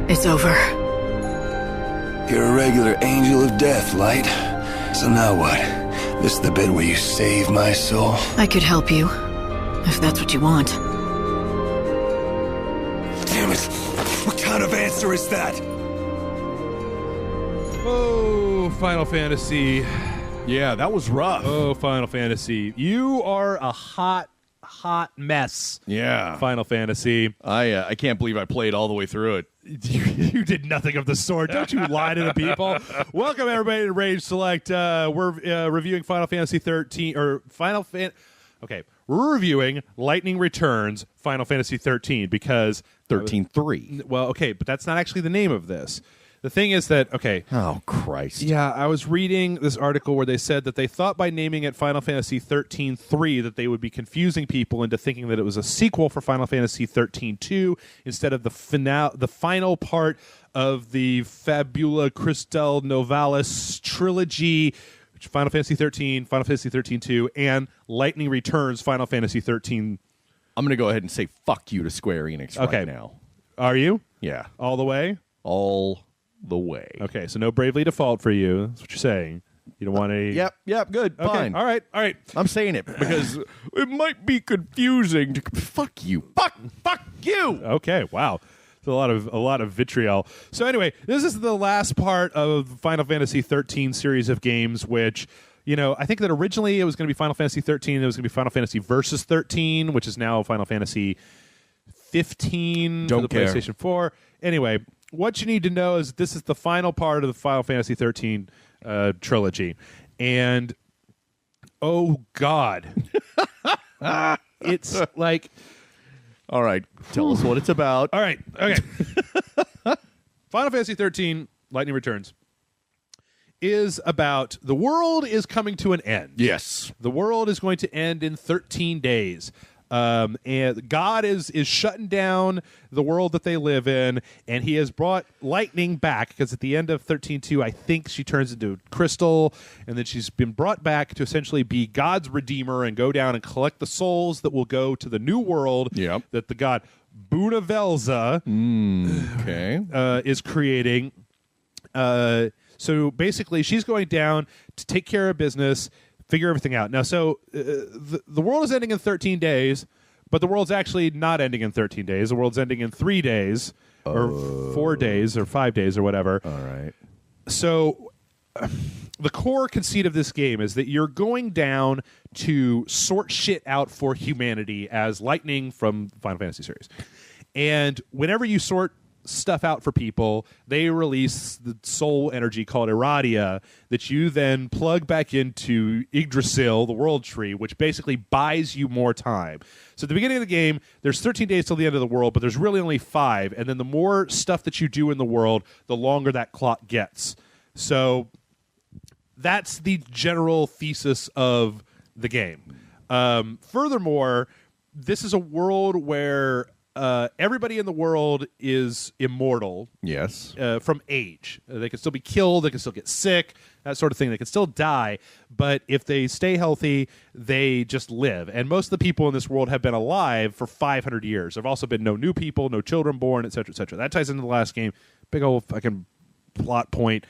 It's over. You're a regular angel of death, Light. So now what? This is the bit where you save my soul? I could help you, if that's what you want. Damn it! What kind of answer is that? Oh, Final Fantasy. Yeah, that was rough. Oh, Final Fantasy. You are a hot mess. Yeah. Final Fantasy. I can't believe I played all the way through it. You did nothing of the sort. Don't you lie to the people. Welcome, everybody, to Rage Select. We're reviewing Final Fantasy XIII, Okay, we're reviewing Lightning Returns Final Fantasy XIII because... 13-3. Well, okay, but that's not actually the name of this. The thing is that, okay... Oh, Christ. Yeah, I was reading this article where they said that they thought by naming it Final Fantasy XIII-3 that they would be confusing people into thinking that it was a sequel for Final Fantasy XIII-2 instead of the final part of the Fabula Crystal Novalis trilogy, which Final Fantasy XIII, Final Fantasy XIII-2, and Lightning Returns Final Fantasy XIII. I'm going to go ahead and say fuck you to Square Enix right now. Are you? Yeah. All the way? All the way. Okay, so no Bravely Default for you. That's what you're saying. You don't want a... Yep, good, okay, fine. All right. I'm saying it because it might be confusing to... Fuck you. Fuck you! Okay, wow. It's a lot of vitriol. So anyway, this is the last part of the Final Fantasy XIII series of games, which... I think that originally it was going to be Final Fantasy XIII, and it was going to be Final Fantasy Versus 13, which is now Final Fantasy 15 for the PlayStation 4. Anyway, what you need to know is this is the final part of the Final Fantasy XIII trilogy. And, oh, God. It's like... All right, tell us what it's about. All right, okay. Final Fantasy XIII, Lightning Returns, is about the world is coming to an end. Yes. The world is going to end in 13 days. And God is shutting down the world that they live in, and he has brought Lightning back, because at the end of 13.2, I think she turns into crystal, and then she's been brought back to essentially be God's redeemer and go down and collect the souls that will go to the new world that the god Bunavelza is creating. So basically, she's going down to take care of business, figure everything out. Now, so the world is ending in 13 days, but the world's actually not ending in 13 days. The world's ending in 3 days, or 4 days, or 5 days, or whatever. All right. So the core conceit of this game is that you're going down to sort shit out for humanity as Lightning from the Final Fantasy series. And whenever you sort stuff out for people, they release the soul energy called Iradia that you then plug back into Yggdrasil, the world tree, which basically buys you more time. So at the beginning of the game, there's 13 days till the end of the world, but there's really only 5, and then the more stuff that you do in the world, the longer that clock gets. So that's the general thesis of the game. Furthermore, this is a world where everybody in the world is immortal. Yes. From age. They can still be killed. They can still get sick. That sort of thing. They can still die. But if they stay healthy, they just live. And most of the people in this world have been alive for 500 years. There have also been no new people, no children born, et cetera, et cetera. That ties into the last game. Big old fucking plot point.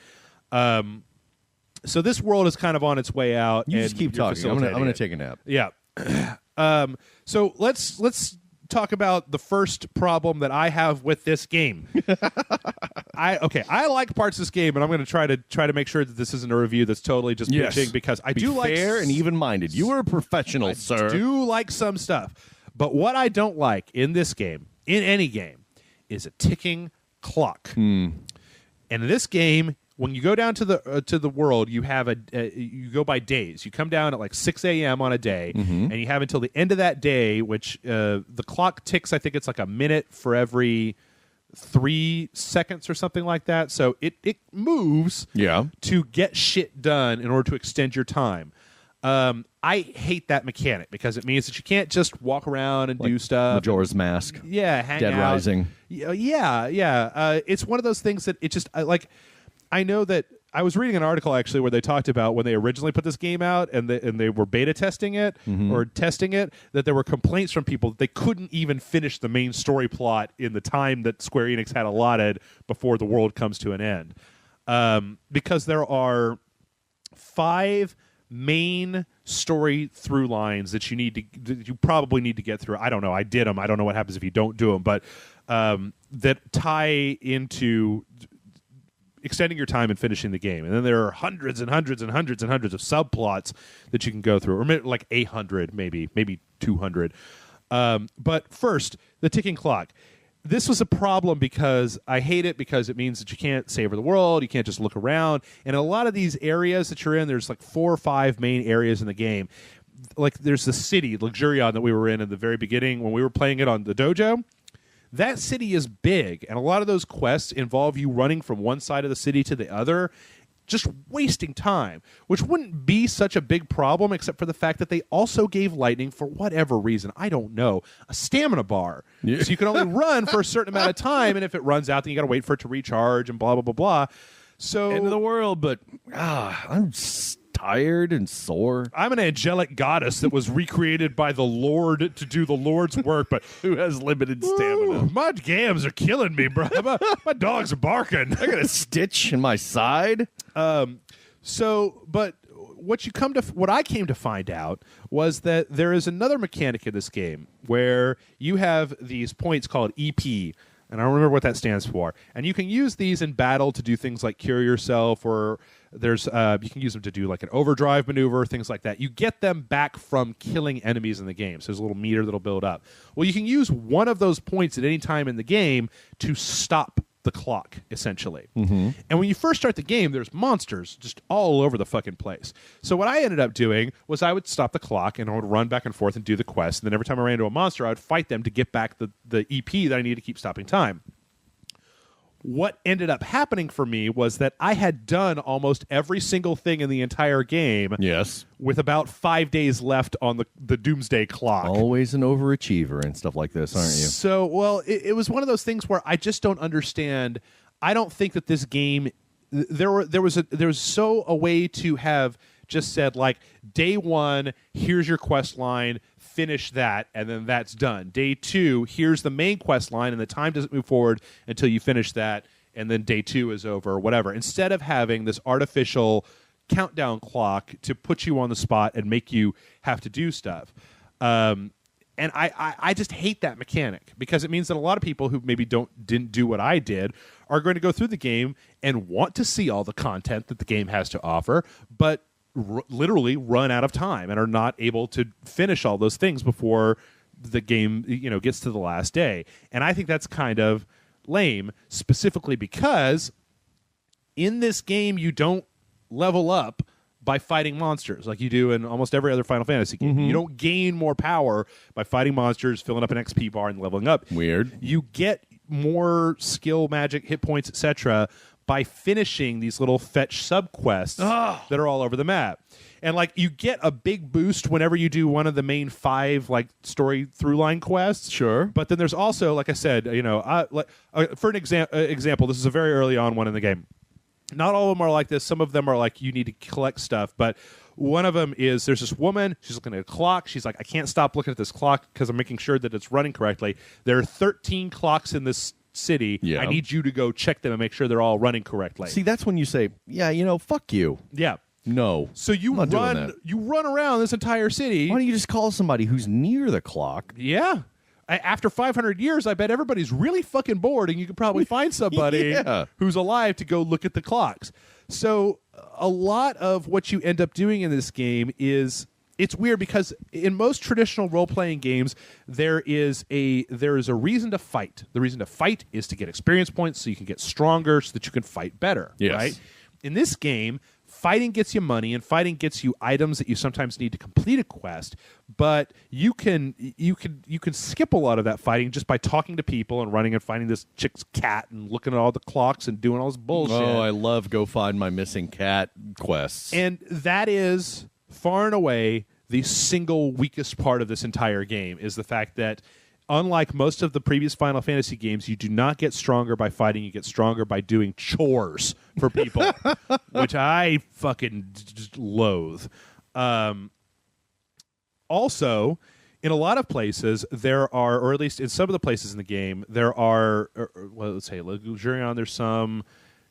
So this world is kind of on its way out. You just keep talking. I'm going to take a nap. Yeah. So let's talk about the first problem that I have with this game. I like parts of this game, and I'm going to try to make sure that this isn't a review that's totally just bitching, because I do like fair and even-minded. You are a professional, sir. I do like some stuff, but what I don't like in this game, in any game, is a ticking clock. And in this game, when you go down to the world, you have you go by days. You come down at like 6 a.m. on a day, and you have until the end of that day, which the clock ticks. I think it's like a minute for every 3 seconds or something like that. So it moves to get shit done in order to extend your time. I hate that mechanic because it means that you can't just walk around and do stuff. Majora's Mask. Yeah, hang Dead out. Rising. Yeah. It's one of those things that it just I know that I was reading an article actually where they talked about when they originally put this game out and they were beta testing it or testing it, that there were complaints from people that they couldn't even finish the main story plot in the time that Square Enix had allotted before the world comes to an end. Because there are 5 main story through lines that you probably need to get through. I don't know. I did them. I don't know what happens if you don't do them, but that tie into extending your time and finishing the game. And then there are hundreds and hundreds and hundreds and hundreds of subplots that you can go through, or like 800, maybe 200. But first, the ticking clock. This was a problem because I hate it because it means that you can't savor the world. You can't just look around. And a lot of these areas that you're in, there's like 4 or 5 main areas in the game. Like there's the city, Luxurion, that we were in the very beginning when we were playing it on the dojo. That city is big, and a lot of those quests involve you running from one side of the city to the other, just wasting time, which wouldn't be such a big problem except for the fact that they also gave Lightning, for whatever reason, I don't know, a stamina bar. Yeah. So you can only run for a certain amount of time, and if it runs out, then you got to wait for it to recharge and blah, blah, blah, blah. So end of the world, but I'm tired and sore. I'm an angelic goddess that was recreated by the Lord to do the Lord's work, but who has limited stamina. My gams are killing me, bro. My dogs are barking. I got a stitch in my side. But what I came to find out was that there is another mechanic in this game where you have these points called EP. And I don't remember what that stands for. And you can use these in battle to do things like cure yourself, or there's you can use them to do like an overdrive maneuver, things like that. You get them back from killing enemies in the game. So there's a little meter that'll build up. Well, you can use one of those points at any time in the game to stop the clock, essentially. And when you first start the game, there's monsters just all over the fucking place. So what I ended up doing was I would stop the clock and I would run back and forth and do the quest. And then every time I ran into a monster, I would fight them to get back the EP that I needed to keep stopping time. What ended up happening for me was that I had done almost every single thing in the entire game. Yes. With about 5 days left on the doomsday clock. Always an overachiever and stuff like this, aren't you? So, well, it was one of those things where I just don't understand. I don't think that this game there was so a way to have just said like day 1, here's your quest line, finish that, and then that's done. Day 2, here's the main quest line, and the time doesn't move forward until you finish that, and then day 2 is over, or whatever. Instead of having this artificial countdown clock to put you on the spot and make you have to do stuff. And I just hate that mechanic because it means that a lot of people who maybe didn't do what I did are going to go through the game and want to see all the content that the game has to offer, but literally run out of time and are not able to finish all those things before the game gets to the last day. And I think that's kind of lame, specifically because in this game you don't level up by fighting monsters like you do in almost every other Final Fantasy game. You don't gain more power by fighting monsters, filling up an XP bar, and leveling up. Weird. You get more skill, magic, hit points, etc. by finishing these little fetch subquests that are all over the map. And like you get a big boost whenever you do one of the main 5 like story through line quests. Sure. But then there's also, like I said, for an example, this is a very early on one in the game. Not all of them are like this. Some of them are like you need to collect stuff, but one of them is there's this woman. She's looking at a clock. She's like, I can't stop looking at this clock because I'm making sure that it's running correctly. There are 13 clocks in this city. Yeah. I need you to go check them and make sure they're all running correctly. See, that's when you say, yeah, fuck you. Yeah. No. So you run around this entire city. Why don't you just call somebody who's near the clock? Yeah. After 500 years, I bet everybody's really fucking bored, and you could probably find somebody who's alive to go look at the clocks. So a lot of what you end up doing in this game is it's weird because in most traditional role-playing games, there is a reason to fight. The reason to fight is to get experience points so you can get stronger so that you can fight better. Yes. Right? In this game, fighting gets you money and fighting gets you items that you sometimes need to complete a quest, but you can skip a lot of that fighting just by talking to people and running and finding this chick's cat and looking at all the clocks and doing all this bullshit. Oh, I love go find my missing cat quests. And that is far and away the single weakest part of this entire game is the fact that unlike most of the previous Final Fantasy games, you do not get stronger by fighting. You get stronger by doing chores for people, which I fucking just loathe. Also, in a lot of places, there are, or at least in some of the places in the game, there are, well, let's say, Luxurion, there's some.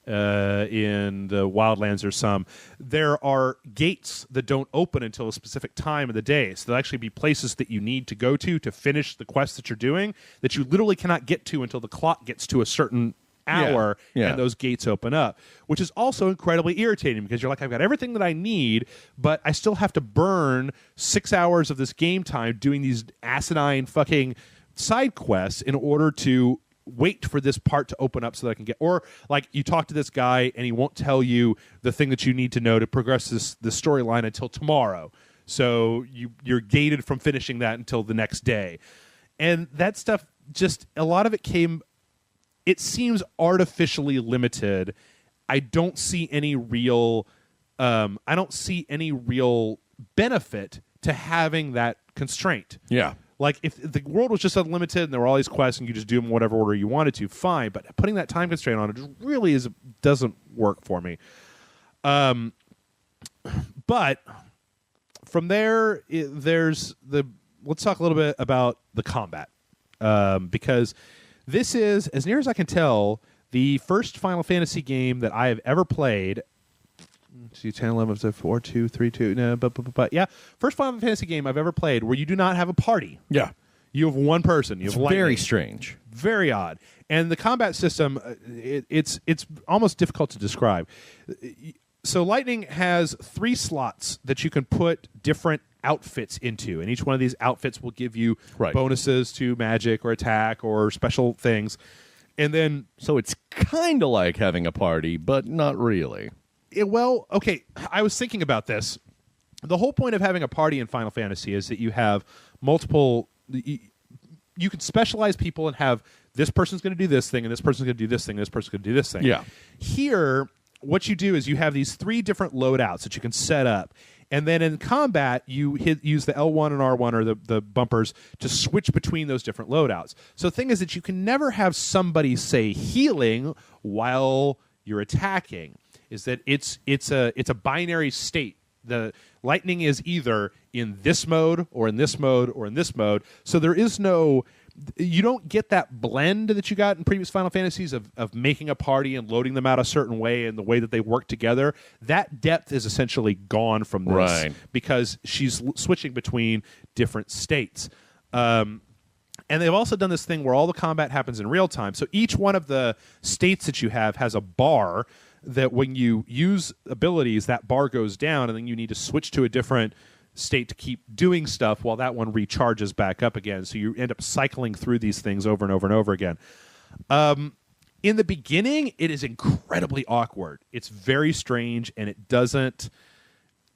In the Wildlands or some, there are gates that don't open until a specific time of the day. So there'll actually be places that you need to go to finish the quest that you're doing that you literally cannot get to until the clock gets to a certain hour and those gates open up, which is also incredibly irritating because you're like, I've got everything that I need, but I still have to burn 6 hours of this game time doing these asinine fucking side quests in order to wait for this part to open up so that I can get, or like you talk to this guy and he won't tell you the thing that you need to know to progress this storyline until tomorrow. So you're gated from finishing that until the next day. And that stuff, just a lot of it seems artificially limited. I don't see any real benefit to having that constraint. Yeah. Like, if the world was just unlimited and there were all these quests and you just do them in whatever order you wanted to, fine. But putting that time constraint on it just really doesn't work for me. But from there, let's talk a little bit about the combat. Because this is, as near as I can tell, the first Final Fantasy game that I have ever played. 10, 11, 4, 2, 3, 2. No, but yeah, first Final Fantasy game I've ever played where you do not have a party. Yeah, you have one person. You have lightning. Very strange, very odd, and the combat system it's almost difficult to describe. So Lightning has 3 slots that you can put different outfits into, and each one of these outfits will give you bonuses to magic or attack or special things, and then so it's kind of like having a party, but not really. Well, okay, I was thinking about this. The whole point of having a party in Final Fantasy is that you have multiple... You can specialize people and have this person's going to do this thing, and this person's going to do this thing, and this person's going to do this thing. Yeah. Here, what you do is you have these 3 different loadouts that you can set up, and then in combat, you use the L1 and R1, or the bumpers, to switch between those different loadouts. So the thing is that you can never have somebody, say, healing while you're attacking. Is that it's a binary state. The Lightning is either in this mode or in this mode or in this mode. So there is no, you don't get that blend that you got in previous Final Fantasies of making a party and loading them out a certain way and the way that they work together. That depth is essentially gone from this because she's switching between different states. And they've also done this thing where all the combat happens in real time. So each one of the states that you have has a bar that when you use abilities, that bar goes down, and then you need to switch to a different state to keep doing stuff while that one recharges back up again. So you end up cycling through these things over and over and over again. In the beginning, it is incredibly awkward. It's very strange, and it doesn't...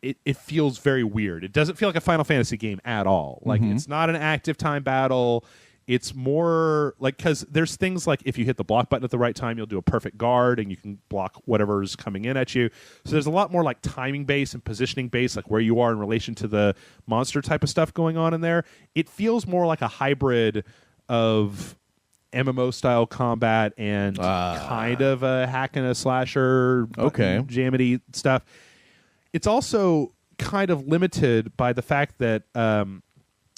It feels very weird. It doesn't feel like a Final Fantasy game at all. Like, it's not an active time battle. It's more like, because there's things like if you hit the block button at the right time, you'll do a perfect guard and you can block whatever's coming in at you. So there's a lot more like timing based and positioning based, like where you are in relation to the monster type of stuff going on in there. It feels more like a hybrid of MMO style combat and kind of a hack and a slasher, jamity stuff. It's also kind of limited by the fact that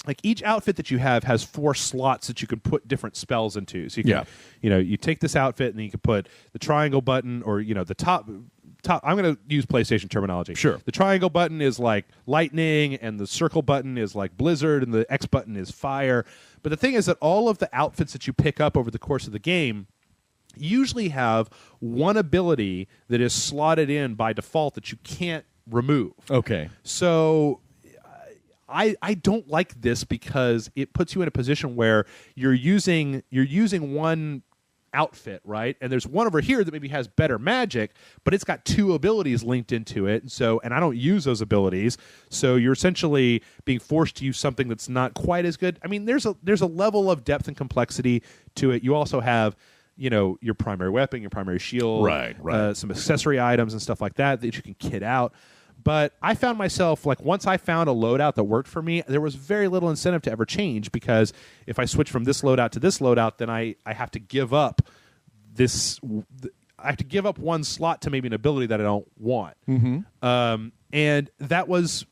like each outfit that you have has 4 slots that you can put different spells into. So you can, you take this outfit and then you can put the triangle button, or the top. I'm going to use PlayStation terminology. Sure. The triangle button is like lightning, and the circle button is like blizzard, and the X button is fire. But the thing is that all of the outfits that you pick up over the course of the game usually have one ability that is slotted in by default that you can't remove. Okay. So I don't like this because it puts you in a position where you're using one outfit, right? And there's one over here that maybe has better magic, but it's got 2 abilities linked into it. And I don't use those abilities. So you're essentially being forced to use something that's not quite as good. I mean, there's a level of depth and complexity to it. You also have, your primary weapon, your primary shield, right. Some accessory items and stuff like that you can kit out. But I found myself, like, once I found a loadout that worked for me, there was very little incentive to ever change, because if I switch from this loadout to this loadout, then I have to give up I have to give up one slot to maybe an ability that I don't want. And it was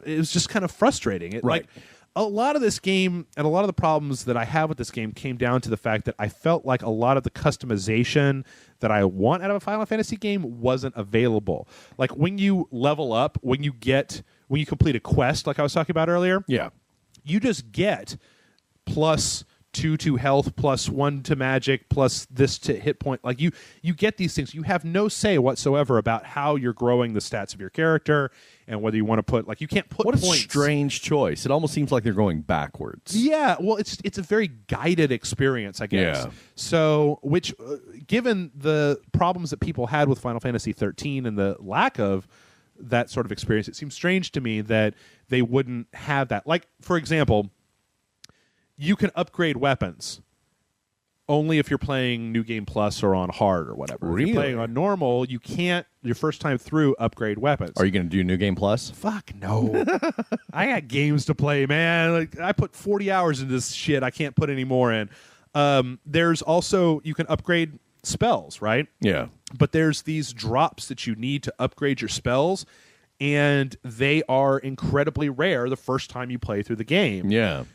just kind of frustrating. Like, a lot of this game and a lot of the problems that I have with this game came down to the fact that I felt like a lot of the customization that I want out of a Final Fantasy game wasn't available. Like, when you level up, when you complete a quest, like I was talking about earlier, you just get plus 2 to health, plus 1 to magic, plus this to hit point. Like, you get these things. You have no say whatsoever about how you're growing the stats of your character and whether you want to put, like, you can't put what points. What a strange choice. It almost seems like they're going backwards. Yeah, well, it's a very guided experience, I guess. Yeah. So, which, given the problems that people had with Final Fantasy XIII and the lack of that sort of experience, it seems strange to me that they wouldn't have that. Like, for example, you can upgrade weapons only if you're playing New Game Plus or on hard or whatever. Really? If you're playing on normal, you can't, your first time through, upgrade weapons. Are you going to do New Game Plus? Fuck no. I got games to play, man. Like, I put 40 hours into this shit. I can't put any more in. There's also, you can upgrade spells, right? Yeah. But there's these drops that you need to upgrade your spells, and they are incredibly rare the first time you play through the game. Yeah.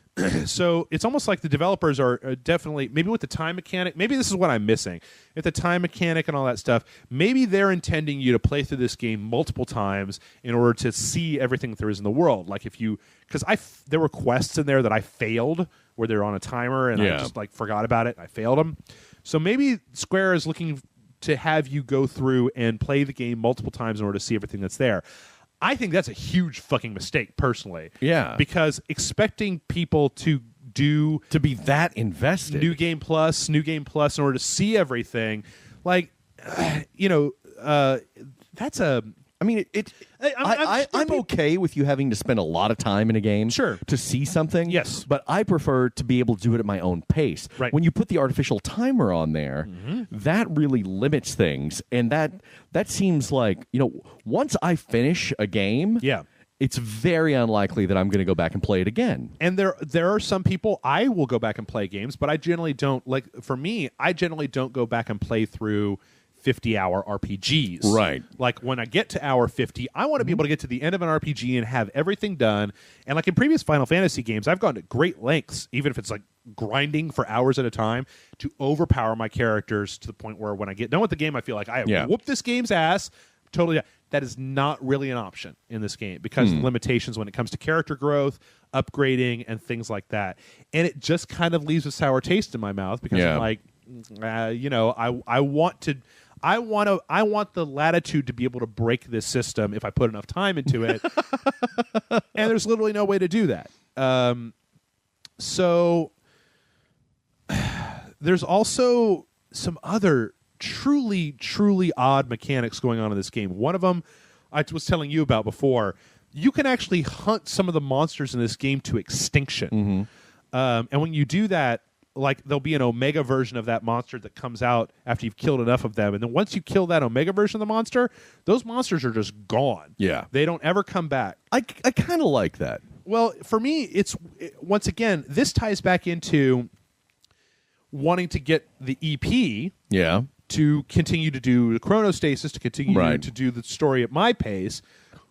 So it's almost like the developers are definitely, maybe with the time mechanic, maybe this is what I'm missing. If the time mechanic and all that stuff, maybe they're intending you to play through this game multiple times in order to see everything that there is in the world. Like, if you, because there were quests in there that I failed where they're on a timer, and I just, like, forgot about it. I failed them. So maybe Square is looking to have you go through and play the game multiple times in order to see everything that's there. I think that's a huge fucking mistake, personally. Yeah. Because expecting people to be that invested. New Game Plus in order to see everything, like, that's a... I mean, I'm okay with you having to spend a lot of time in a game to see something. Yes. But I prefer to be able to do it at my own pace. Right. When you put the artificial timer on there, that really limits things. And that seems like, once I finish a game, it's very unlikely that I'm going to go back and play it again. And there are some people, I will go back and play games, but I generally don't. Like, for me, I generally don't go back and play through 50-hour RPGs. Right. Like, when I get to hour 50, I want to be able to get to the end of an RPG and have everything done. And like in previous Final Fantasy games, I've gone to great lengths, even if it's like grinding for hours at a time, to overpower my characters to the point where when I get done with the game, I feel like I have whooped this game's ass. Totally. That is not really an option in this game because of limitations when it comes to character growth, upgrading, and things like that. And it just kind of leaves a sour taste in my mouth because I'm like, I want the latitude to be able to break this system if I put enough time into it. And there's literally no way to do that. So there's also some other truly, truly odd mechanics going on in this game. One of them I was telling you about before. You can actually hunt some of the monsters in this game to extinction. And when you do that, like, there'll be an Omega version of that monster that comes out after you've killed enough of them. And then once you kill that Omega version of the monster, those monsters are just gone. Yeah. They don't ever come back. I kind of like that. Well, for me, once again, this ties back into wanting to get the EP to continue to do the chronostasis, to continue to do the story at my pace.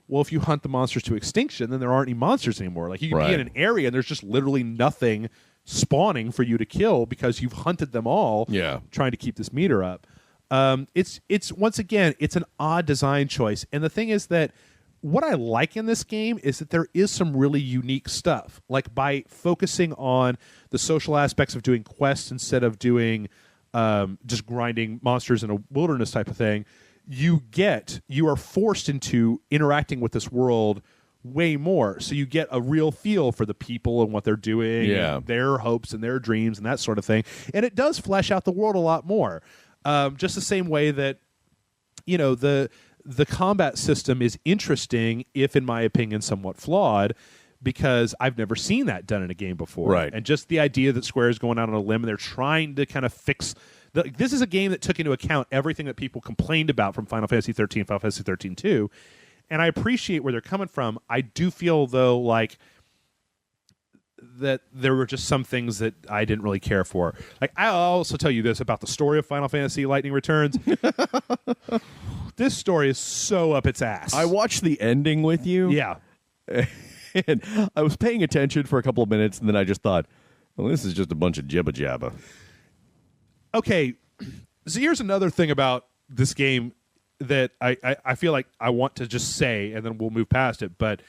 Well, if you hunt the monsters to extinction, then there aren't any monsters anymore. Like, you can be in an area and there's just literally nothing spawning for you to kill because you've hunted them all trying to keep this meter up. It's once again, it's an odd design choice. And the thing is that what I like in this game is that there is some really unique stuff. Like, by focusing on the social aspects of doing quests instead of doing just grinding monsters in a wilderness type of thing, you are forced into interacting with this world way more. So you get a real feel for the people and what they're doing, and their hopes and their dreams and that sort of thing. And it does flesh out the world a lot more. Just the same way that, the combat system is interesting, if in my opinion somewhat flawed, because I've never seen that done in a game before. Right. And just the idea that Square is going out on a limb and they're trying to kind of fix... This is a game that took into account everything that people complained about from Final Fantasy XIII, Final Fantasy XIII 2, And I appreciate where they're coming from. I do feel, though, like that there were just some things that I didn't really care for. Like, I'll also tell you this about the story of Final Fantasy Lightning Returns. This story is so up its ass. I watched the ending with you. Yeah. And I was paying attention for a couple of minutes, and then I just thought, well, this is just a bunch of jibba-jabba. Okay, so here's another thing about this game that I feel like I want to just say, and then we'll move past it. But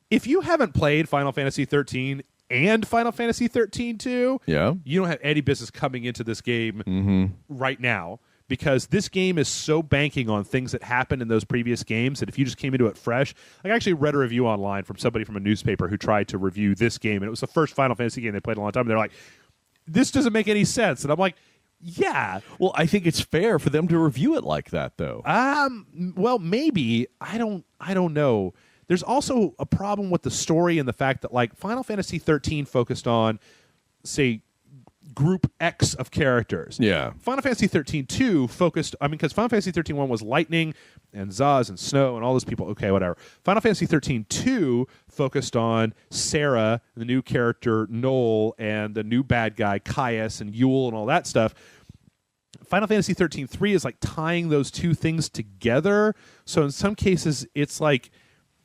if you haven't played Final Fantasy XIII and Final Fantasy XIII-2, you don't have any business coming into this game right now, because this game is so banking on things that happened in those previous games that if you just came into it fresh... Like, I actually read a review online from somebody from a newspaper who tried to review this game, and it was the first Final Fantasy game they played in a long time, and they're like, this doesn't make any sense. And I'm like, yeah. Well, I think it's fair for them to review it like that, though. Well, maybe. I don't know. There's also a problem with the story and the fact that, like, Final Fantasy XIII focused on, say, group X of characters. Yeah. Final Fantasy XIII-2 focused... I mean, because Final Fantasy XIII-1 was Lightning and Zaz and Snow and all those people. Okay, whatever. Final Fantasy XIII-2 focused on Sarah, the new character Noel, and the new bad guy Caius and Yule and all that stuff. Final Fantasy XIII-3 is like tying those two things together. So in some cases, it's like...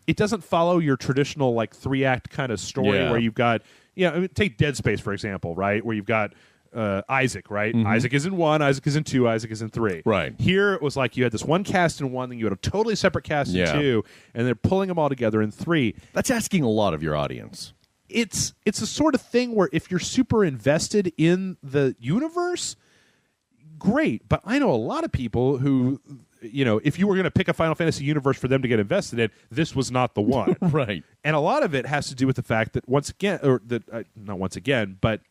It doesn't follow your traditional, like, 3-act kind of story where you've got... I mean, take Dead Space, for example, right? Where you've got Isaac, right? Isaac is in 1, Isaac is in 2, Isaac is in 3. Right. Here, it was like you had this one cast in 1, then you had a totally separate cast in 2, and they're pulling them all together in 3. That's asking a lot of your audience. It's a sort of thing where if you're super invested in the universe, great. But I know a lot of people who... if you were going to pick a Final Fantasy universe for them to get invested in, this was not the one. Right. And a lot of it has to do with the fact that not once again, but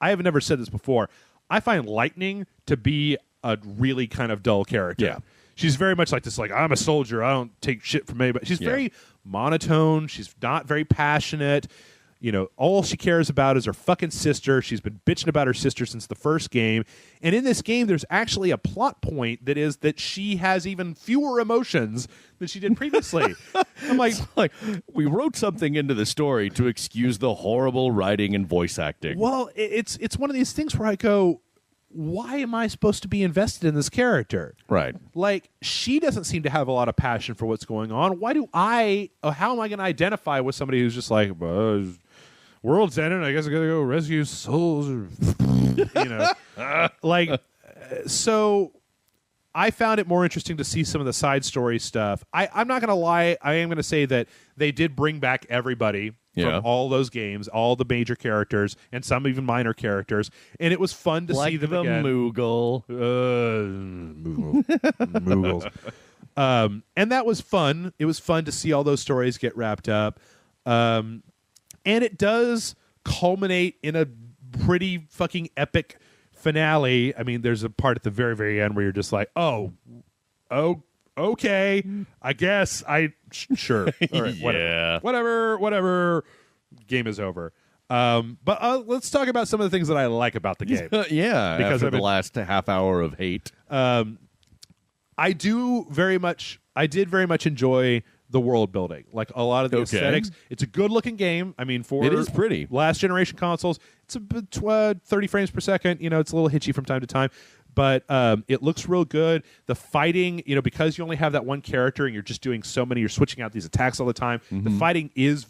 I have never said this before, I find Lightning to be a really kind of dull character. Yeah. She's very much like this, like, I'm a soldier, I don't take shit from anybody. She's very monotone, she's not very passionate. All she cares about is her fucking sister. She's been bitching about her sister since the first game. And in this game, there's actually a plot point that is that she has even fewer emotions than she did previously. I'm like, we wrote something into the story to excuse the horrible writing and voice acting. Well, it's one of these things where I go, why am I supposed to be invested in this character? Right. Like, she doesn't seem to have a lot of passion for what's going on. How am I going to identify with somebody who's just like, world's ending, I guess I gotta go rescue souls. So I found it more interesting to see some of the side story stuff. I'm not gonna lie, I am gonna say that they did bring back everybody from all those games, all the major characters, and some even minor characters, and it was fun to see them again. Moogle. Moogles. And that was fun. It was fun to see all those stories get wrapped up. And it does culminate in a pretty fucking epic finale. I mean, there's a part at the very, very end where you're just like, oh, okay, I guess sure. All right, whatever. Game is over. But let's talk about some of the things that I like about the game. Because of the last half hour of hate. I did very much enjoy the world building, like a lot of the aesthetics. It's a good looking game. I mean, for it is pretty last generation consoles, it's a 30 frames per second. It's a little hitchy from time to time, but it looks real good. The fighting, because you only have that one character and you're just doing so many, you're switching out these attacks all the time. The fighting is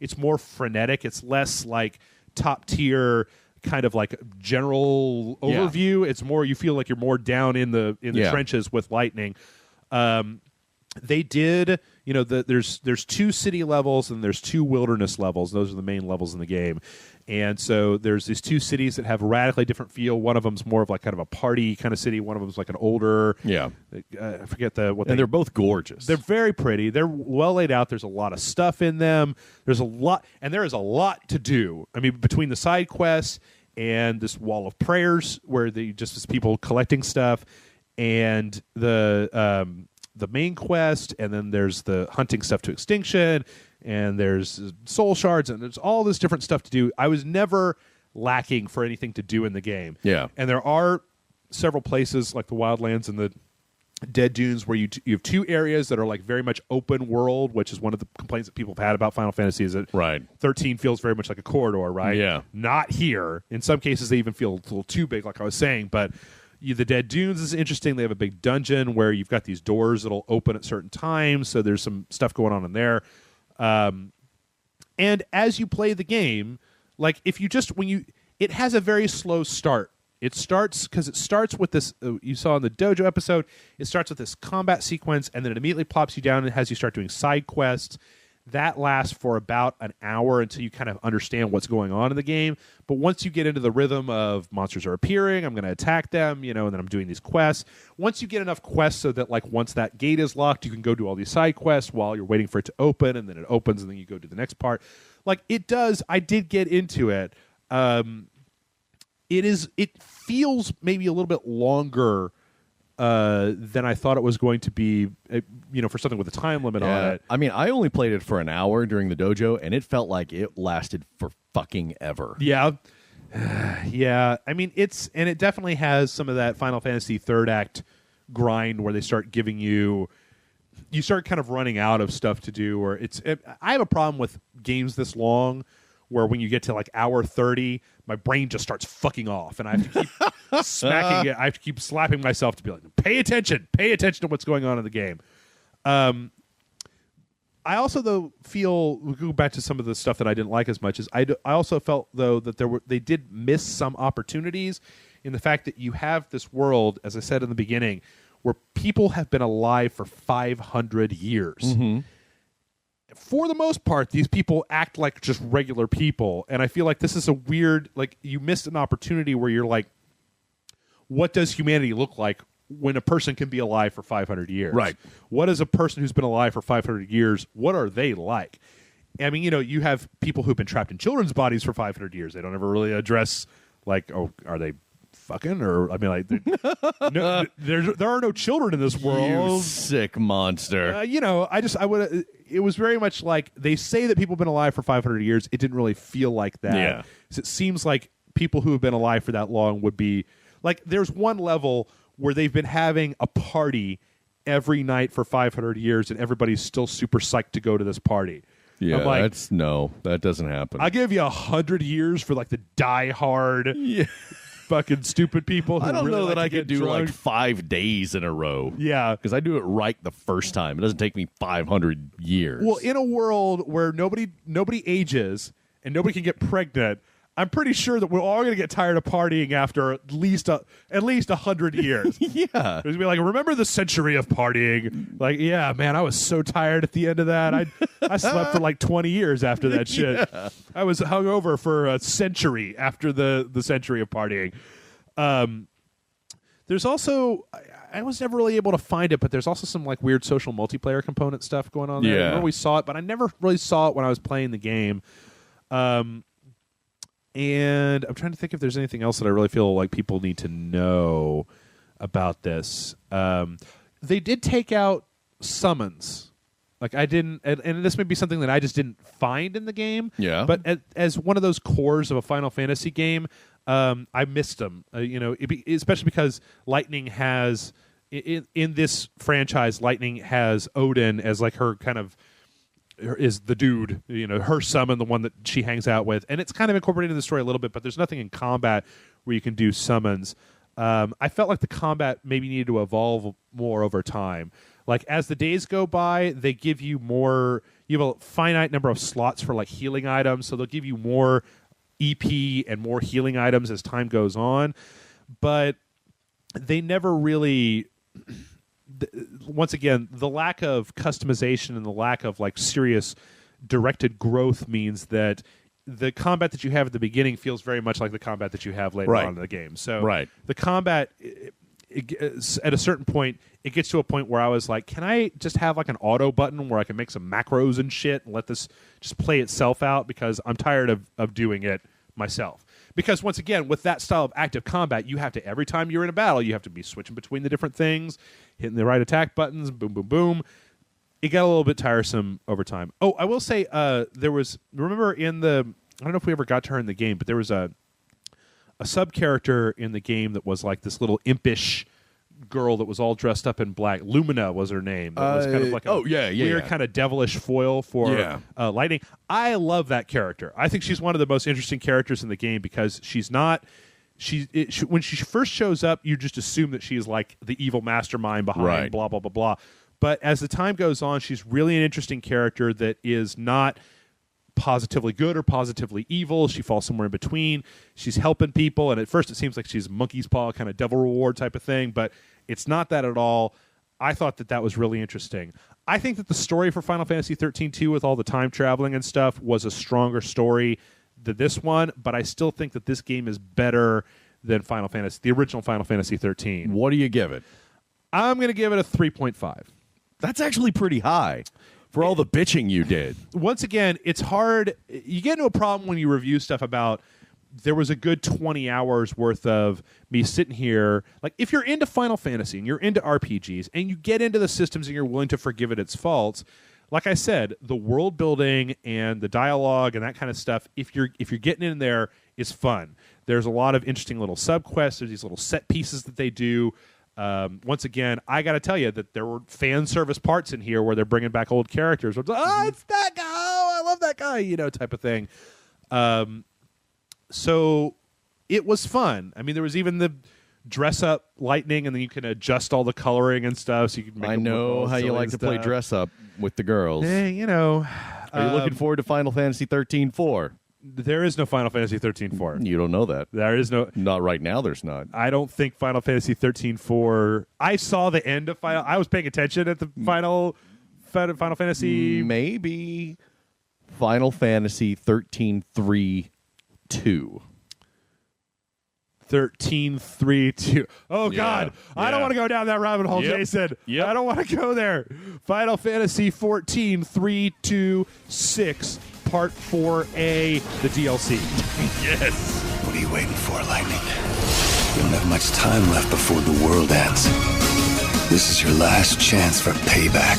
it's more frenetic. It's less like top tier kind of like general overview. It's more, you feel like you're more down in the trenches with Lightning. They did, there's 2 city levels and there's 2 wilderness levels. Those are the main levels in the game. And so there's these 2 cities that have radically different feel. One of them's more of like kind of a party kind of city. One of them's like an older. Yeah. I forget they're both gorgeous. They're very pretty. They're well laid out. There's a lot of stuff in them. There's a lot, and there is a lot to do. I mean, between the side quests and this wall of prayers where just as people collecting stuff and the main quest, and then there's the hunting stuff to extinction, and there's soul shards, and there's all this different stuff to do. I was never lacking for anything to do in the game. Yeah. And there are several places like the Wildlands and the Dead Dunes, where you have two areas that are like very much open world, which is one of the complaints that people have had about Final Fantasy, is that 13 feels very much like a corridor, right? Yeah. Not here. In some cases, they even feel a little too big, like I was saying. But the Dead Dunes is interesting. They have a big dungeon where you've got these doors that'll open at certain times, so there's some stuff going on in there. And as you play the game, like if you just it has a very slow start. It starts with this. You saw in the dojo episode. It starts with this combat sequence, and then it immediately plops you down and has you start doing side quests. That lasts for about an hour until you kind of understand what's going on in the game. But once you get into the rhythm of monsters are appearing, I'm going to attack them, and then I'm doing these quests. Once you get enough quests so that like once that gate is locked, you can go do all these side quests while you're waiting for it to open, and then it opens, and then you go do the next part. Like it does. I did get into it. It feels maybe a little bit longer than I thought it was going to be, for something with a time limit on it. I mean, I only played it for an hour during the dojo, and it felt like it lasted for fucking ever. Yeah. Yeah. I mean, it definitely has some of that Final Fantasy third act grind where they start giving you start kind of running out of stuff to do, or I have a problem with games this long where when you get to like hour 30, my brain just starts fucking off, and I have to keep smacking it. I have to keep slapping myself to be like, pay attention to what's going on in the game. I also, though, feel, we'll go back to some of the stuff that I didn't like as much, as I also felt, though, that they did miss some opportunities in the fact that you have this world, as I said in the beginning, where people have been alive for 500 years. Mm-hmm. For the most part, these people act like just regular people, and I feel like this is a weird, like, you missed an opportunity where you're like, what does humanity look like when a person can be alive for 500 years? Right. What is a person who's been alive for 500 years? What are they like? I mean, you have people who've been trapped in children's bodies for 500 years. They don't ever really address, like, oh, are they fucking? Or, I mean, like, there are no children in this world. You sick monster. It was very much like, they say that people have been alive for 500 years. It didn't really feel like that. Yeah. So it seems like people who have been alive for that long would be, like, there's one level where they've been having a party every night for 500 years, and everybody's still super psyched to go to this party. Yeah, I'm like, that doesn't happen. I give you 100 years for, like, the die-hard fucking stupid people who I don't really know that I could do drunk. like 5 days in a row. Yeah. Because I do it right the first time. It doesn't take me 500 years. Well, in a world where nobody ages and nobody can get pregnant, I'm pretty sure that we're all going to get tired of partying after at least 100 years. Yeah. It's going to be like, remember the century of partying? Like, yeah, man, I was so tired at the end of that. I slept for like 20 years after that shit. Yeah. I was hungover for a century after the century of partying. There's also, I was never really able to find it, but there's also some like weird social multiplayer component stuff going on there. Yeah. I remember we saw it, but I never really saw it when I was playing the game. And I'm trying to think if there's anything else that I really feel like people need to know about this. They did take out summons. Like, I didn't, and this may be something that I just didn't find in the game. Yeah. But as one of those cores of a Final Fantasy game, I missed them. Especially because Lightning has, in this franchise, Lightning has Odin as like her kind of, is the dude, her summon, the one that she hangs out with, and it's kind of incorporated in the story a little bit, but there's nothing in combat where you can do summons. I felt like the combat maybe needed to evolve more over time. Like, as the days go by, they give you more, you have a finite number of slots for like healing items, so they'll give you more EP and more healing items as time goes on, but they never really... Once again, the lack of customization and the lack of like serious directed growth means that the combat that you have at the beginning feels very much like the combat that you have later on in the game. So the combat, at a certain point, it gets to a point where I was like, can I just have like an auto button where I can make some macros and shit and let this just play itself out, because I'm tired of doing it myself. Because once again, with that style of active combat, you have to, every time you're in a battle, you have to be switching between the different things, hitting the right attack buttons, boom, boom, boom. It got a little bit tiresome over time. Oh, I will say, there was, remember in the, I don't know if we ever got to her in the game, but there was a sub-character in the game that was like this little impish girl that was all dressed up in black. Lumina was her name. That was kind of like a weird kind of devilish foil for Lightning. I love that character. I think she's one of the most interesting characters in the game because she's not. When she first shows up, you just assume that she's like the evil mastermind behind blah blah blah blah. But as the time goes on, she's really an interesting character that is not positively good or positively evil. She falls somewhere in between. She's helping people, and at first it seems like she's monkey's paw kind of devil reward type of thing, but it's not that at all. I thought that was really interesting. I think that the story for Final Fantasy XIII 2 with all the time traveling and stuff was a stronger story than this one, but I still think that this game is better than the original Final Fantasy XIII. What do you give it? I'm going to give it a 3.5. That's actually pretty high. For all the bitching you did. Once again, it's hard. You get into a problem when you review stuff about there was a good 20 hours worth of me sitting here. Like, if you're into Final Fantasy and you're into RPGs and you get into the systems and you're willing to forgive it its faults, like I said, the world building and the dialogue and that kind of stuff, if you're getting in there, is fun. There's a lot of interesting little subquests. There's these little set pieces that they do. Once again, I got to tell you that there were fan service parts in here where they're bringing back old characters. It's that guy. Oh, I love that guy, type of thing. So it was fun. I mean, there was even the dress up Lightning, and then you can adjust all the coloring and stuff. So you can make I know how you like to play dress up with the girls. Are you looking forward to Final Fantasy 13-4? There is no Final Fantasy 13-4. You don't know that. There is no. Not right now, there's not. I don't think Final Fantasy 13-4. I saw the end of Final. I was paying attention at the Final Fantasy. Maybe Final Fantasy 13-3-2. 13-3-2. Oh, God. I don't want to go down that rabbit hole, Jason. I don't want to go there. Final Fantasy 14-3-2-6. Part 4A, the DLC. Yes. What are you waiting for, Lightning? You don't have much time left before the world ends. This is your last chance for payback.